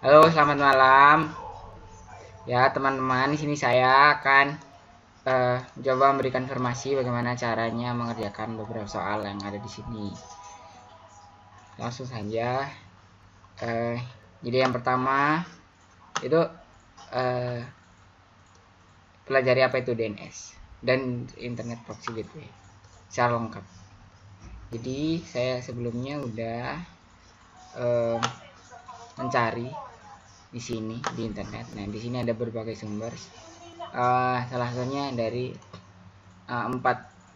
Halo, selamat malam. Ya, teman-teman, di sini saya akan coba memberikan informasi bagaimana caranya mengerjakan beberapa soal yang ada di sini. Langsung saja. Eh, jadi yang pertama itu eh, pelajari apa itu DNS dan Internet Proxy Gateway secara lengkap. Jadi saya sebelumnya udah mencari di sini di internet. Nah, di sini ada berbagai sumber. Salah satunya dari 4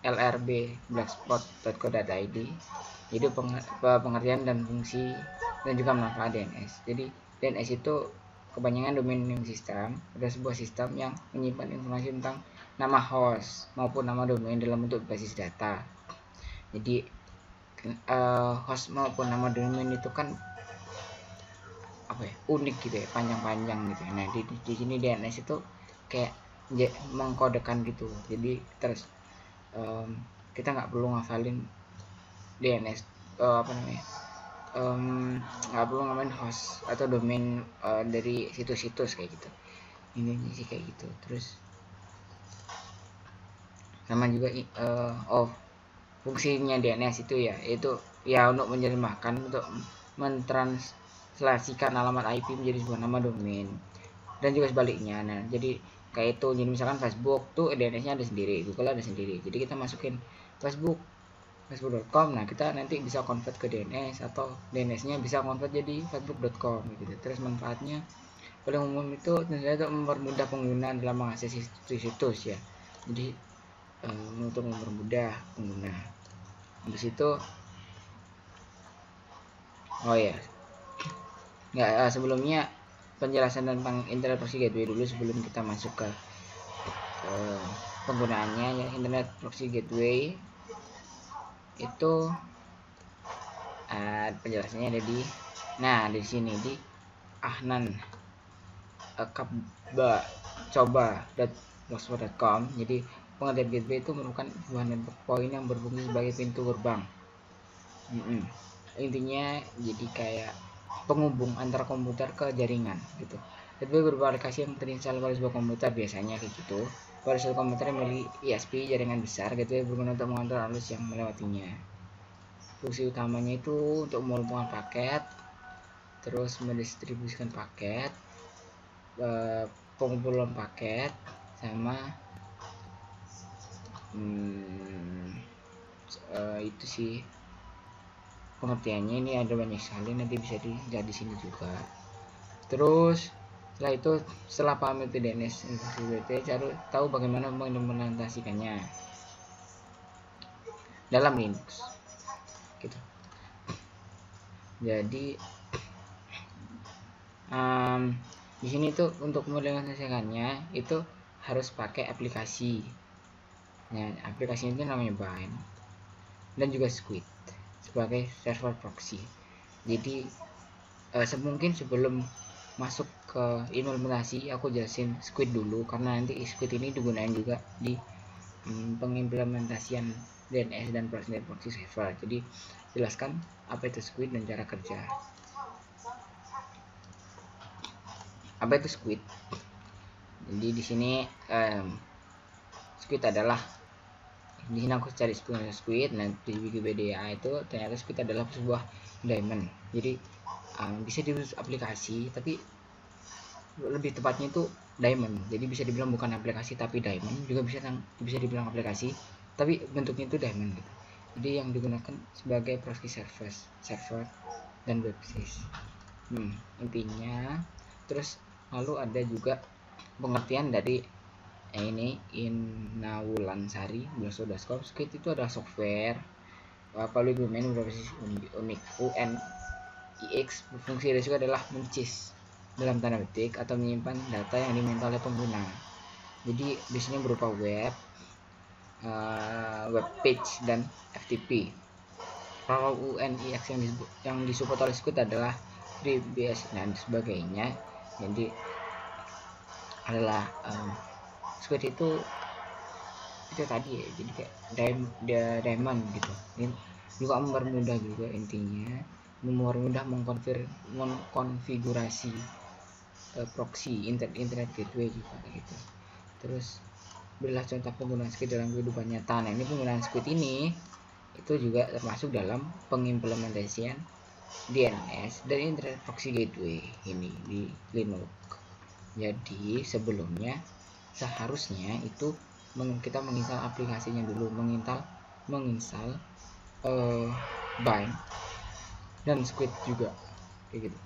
LRB blackspot.co.id. Jadi pengertian dan fungsi dan juga manfaat DNS. Jadi DNS itu kepanjangan domain name system, adalah sebuah sistem yang menyimpan informasi tentang nama host maupun nama domain dalam bentuk basis data. Jadi host maupun nama domain itu kan unik gitu ya, panjang-panjang gitu. Nah, di sini DNS itu kayak mengkodekan gitu. Jadi terus kita nggak perlu ngafalin DNS nggak perlu ngafalin host atau domain dari situs-situs kayak gitu. Ini sih kayak gitu. Terus sama juga fungsinya DNS itu itu untuk menerjemahkan, untuk mentranslasikan alamat IP menjadi sebuah nama domain dan juga sebaliknya. Nah, jadi kayak itu, jadi misalkan Facebook tuh DNS-nya ada sendiri, Google ada sendiri. Jadi kita masukin facebook.com, nah kita nanti bisa convert ke DNS atau DNS-nya bisa convert jadi facebook.com gitu. Terus manfaatnya paling umum itu tentunya untuk mempermudah pengguna dalam mengakses situs ya. Jadi untuk mempermudah pengguna. Habis itu sebelumnya penjelasan tentang Internet Proxy Gateway dulu sebelum kita masuk ke penggunaannya ya. Internet Proxy Gateway itu penjelasannya ada di sini di ahnan coba.blogspot.com. Jadi pengertian gateway itu merupakan sebuah network point yang berfungsi sebagai pintu gerbang. Intinya jadi kayak penghubung antara komputer ke jaringan gitu. Gateway berupa aplikasi yang terinstall pada sebuah komputer, biasanya kayak gitu. Pada suatu komputer yang memiliki ISP jaringan besar, gateway berguna untuk mengontrol arus yang melewatinya. Fungsi utamanya itu untuk mengumpulkan paket, terus mendistribusikan paket, pengumpulan paket, sama itu sih pengertiannya. Ini ada banyak sekali, nanti bisa dilihat di sini juga. Terus setelah paham itu DNS, cari tahu bagaimana mengimplementasikannya dalam Linux gitu. Jadi di sini tuh untuk mengimplementasikannya itu harus pakai aplikasi. Nah, aplikasi itu namanya Bind dan juga Squid sebagai server proxy. Jadi semungkin sebelum masuk ke implementasi aku jelasin Squid dulu, karena nanti Squid ini digunakan juga di pengimplementasian DNS dan proxy server. Jadi jelaskan apa itu Squid dan cara kerja. Apa itu Squid? Jadi di sini Squid adalah, di sini aku cari Squid. Nah, di Wikipedia itu ternyata Squid adalah sebuah daemon. Jadi bisa disebut aplikasi, tapi lebih tepatnya itu daemon. Jadi bisa dibilang bukan aplikasi tapi daemon, juga bisa dibilang aplikasi tapi bentuknya itu daemon gitu. Jadi yang digunakan sebagai proxy server dan web service. Intinya. Terus lalu ada juga pengertian dari ini Inawulansari blogspot.com. Squid itu adalah software public domain berbasis unik UNIX. Fungsi resiko adalah mencis dalam tanda petik atau menyimpan data yang diminta oleh pengguna. Jadi biasanya berupa web page dan FTP. Kalau UNIX yang disupport oleh Squid adalah FreeBSD dan sebagainya. Jadi adalah Squid itu tadi ya, jadi kayak diamond gitu. Ini juga mempermudah juga intinya. mempermudah mengkonfigurasi proxy internet gateway juga gitu. Terus berilah contoh penggunaan Squid dalam kehidupan nyata. Nah, ini penggunaan Squid ini itu juga termasuk dalam pengimplementasian DNS dari internet proxy gateway ini di Linux. Jadi sebelumnya seharusnya itu kita menginstal aplikasinya dulu, menginstal Bind dan Squid juga kayak gitu.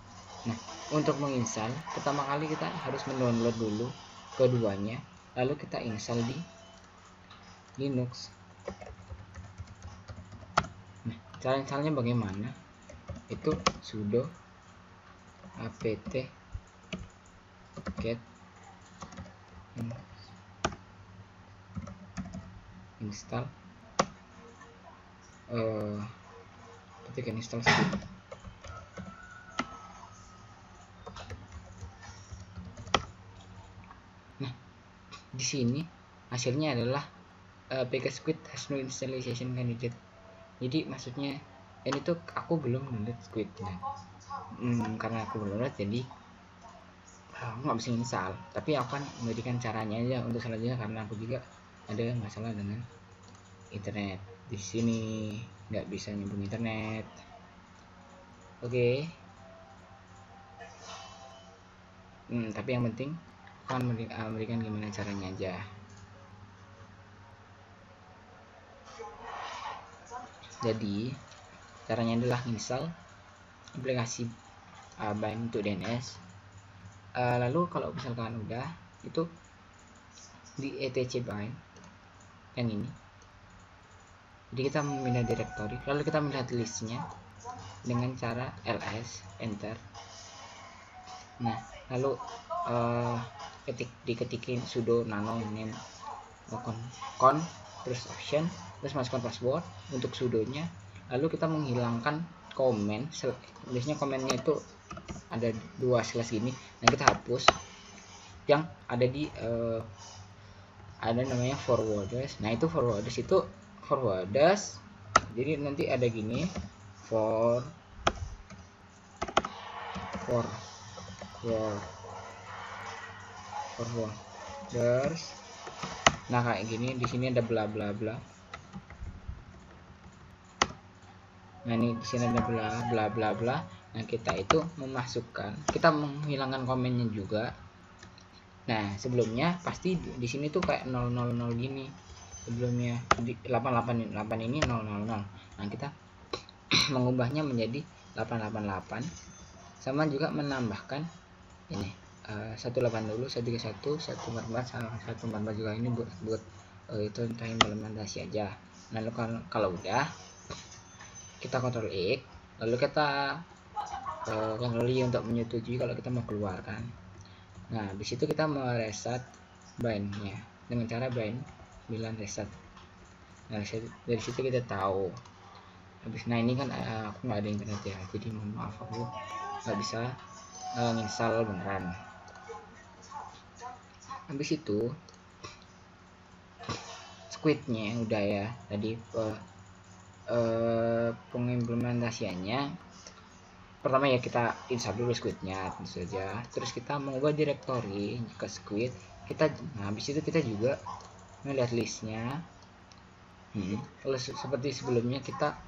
Nah, untuk menginstal pertama kali kita harus mendownload dulu keduanya, lalu kita install di Linux. Nah, cara installnya bagaimana? Itu sudo apt get install ketika install Squid. Nah, di sini hasilnya adalah package Squid has no installation candidate. Jadi maksudnya ini tuh aku belum download Squid. Nah, karena aku belum download jadi aku nggak bisa install. Tapi aku akan memberikan caranya aja untuk selanjutnya karena aku juga ada masalah dengan internet. Di sini nggak bisa nyambung internet. Oke. Tapi yang penting akan memberikan gimana caranya aja. Jadi caranya adalah install aplikasi Bind untuk DNS. Lalu kalau misalkan udah itu di etc bind yang ini, jadi kita memilih directory, lalu kita melihat listnya dengan cara ls enter. Nah, lalu diketikin sudo nano name con terus option, terus masukkan password untuk sudonya, lalu kita menghilangkan komen. Biasanya komennya itu ada 2 slash gini. Nah, kita hapus yang ada di ada namanya forwarders. Nah, itu forwarders jadi nanti ada gini forwarders. Nah, kayak gini, di sini ada bla bla bla. Nah, ini di sini ada bla bla bla bla. Nah, kita itu kita menghilangkan komennya juga. Nah, sebelumnya pasti di sini tuh kayak 000 gini. Sebelumnya di 888 ini 000. Nah, kita mengubahnya menjadi 888. Sama juga menambahkan ini 180 131 144 144 juga ini buat itu untuk implementasi aja. Nah, kalau udah kita Ctrl X, lalu kita Ctrl Y untuk menyetujui kalau kita mau keluarkan. Nah, di situ kita mereset bindnya dengan cara bind bilang reset. Nah, dari situ kita tahu. Nah, ini kan aku nggak ada internet ya, jadi mohon maaf aku nggak bisa install beneran. Habis itu Squidnya udah ya, tadi pengimplementasiannya pertama ya kita install dulu Squidnya tentu saja, terus kita mengubah directory ke Squid kita. Nah, habis itu kita juga melihat listnya. Kalau seperti sebelumnya kita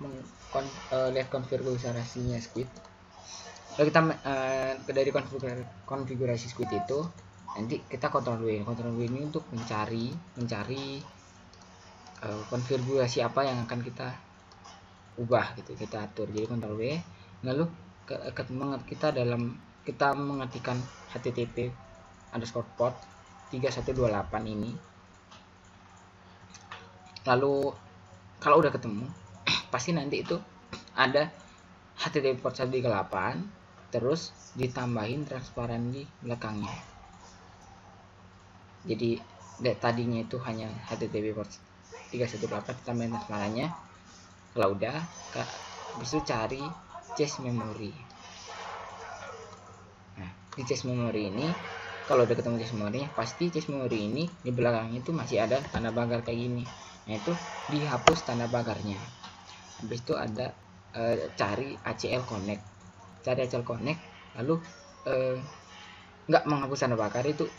lihat konfigurasinya Squid. Lalu kita dari konfigurasi Squid itu nanti kita Ctrl W ini untuk mencari konfigurasi apa yang akan kita ubah gitu, kita atur. Jadi Ctrl W, lalu kita mengetikkan http://port 3128 ini. Lalu kalau udah ketemu pasti nanti itu ada http port 138 terus ditambahin transparan di belakangnya. Jadi tadinya itu hanya http port 318 ditambahin transparannya. Kalau udah habis itu cari cache memory. Nah, di cache memory ini kalau udah ketemu cache memory, pasti cache memory ini di belakangnya itu masih ada tanda pagar kayak gini. Nah, itu dihapus tanda pagarnya. Habis itu ada cari ACL connect, lalu nggak menghapus tanda bakar itu,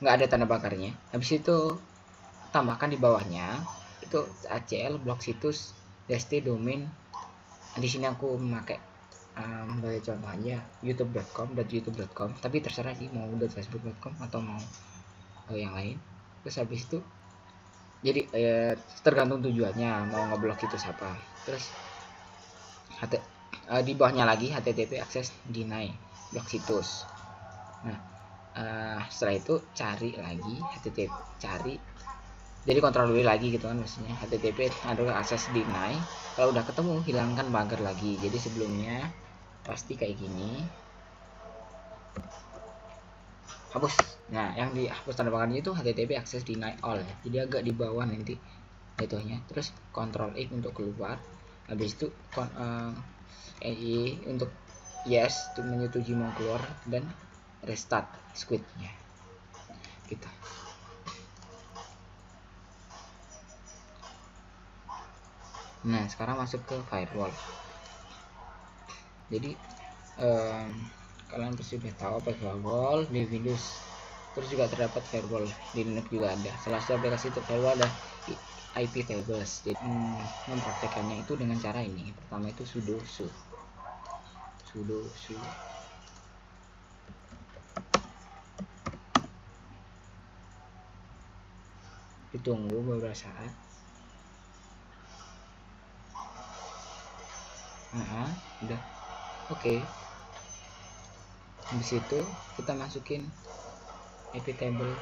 nggak ada tanda bakarnya. Habis itu tambahkan di bawahnya itu ACL blok situs DST domain. Di sini aku memakai sebagai contoh aja youtube.com, tapi terserah sih mau .facebook.com atau mau yang lain. Terus habis itu jadi tergantung tujuannya mau ngeblok situs apa. Terus di bawahnya lagi HTTP access deny blok situs. Nah setelah itu cari lagi HTTP, jadi kontrol dulu lagi gitu kan, maksudnya HTTP adalah access deny. Kalau udah ketemu hilangkan pagar lagi. Jadi sebelumnya pasti kayak gini, hapus. Nah yang dihapus tanda pagarnya itu HTTP access deny all, jadi agak di bawah nanti itunya. Terus Ctrl X untuk keluar, habis itu EI untuk yes untuk menyetujui mau keluar, dan restart squidnya gitu. Nah sekarang masuk ke firewall. Jadi kalian pasti sudah tahu apa firewall di Windows, terus juga terdapat firewall di Linux juga ada. Salah satu aplikasi untuk firewall ada IP tables. Jadi mempraktekannya itu dengan cara ini. Pertama itu sudo su ditunggu beberapa saat. Udah oke. Habis itu kita masukin IP table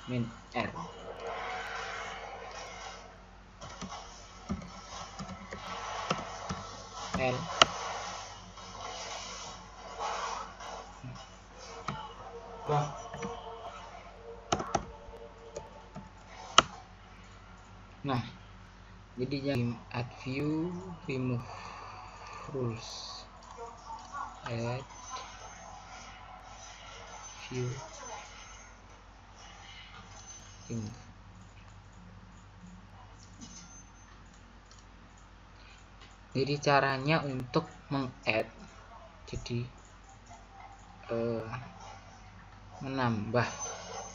min r. Nah jadinya add view remove rules, add view remove. Jadi caranya untuk meng-add, jadi menambah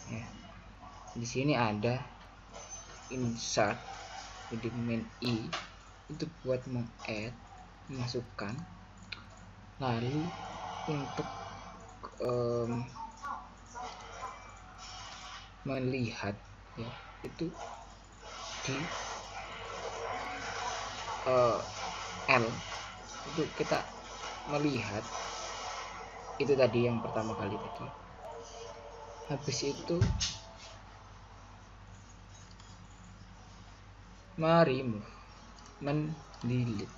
ya. Di sini ada insert, jadi main i itu buat meng-add, memasukkan. Lalu untuk melihat ya itu di L itu kita melihat itu tadi yang pertama kali tadi. Habis itu remove, mendelete.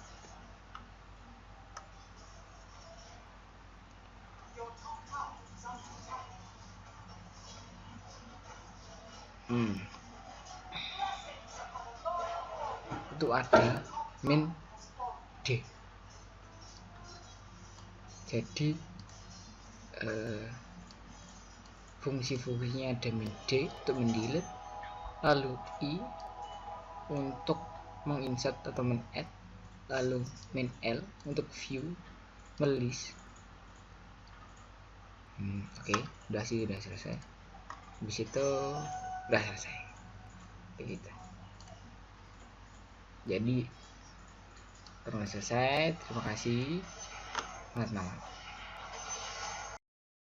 Itu ada min d, jadi fungsi-fungsinya ada min d untuk mendelete, lalu i untuk menginsert atau men-add, lalu min l untuk view, melist. Oke, udah selesai. Habis itu udah selesai begitu. Jadi pernah selesai. Terima kasih, selamat malam.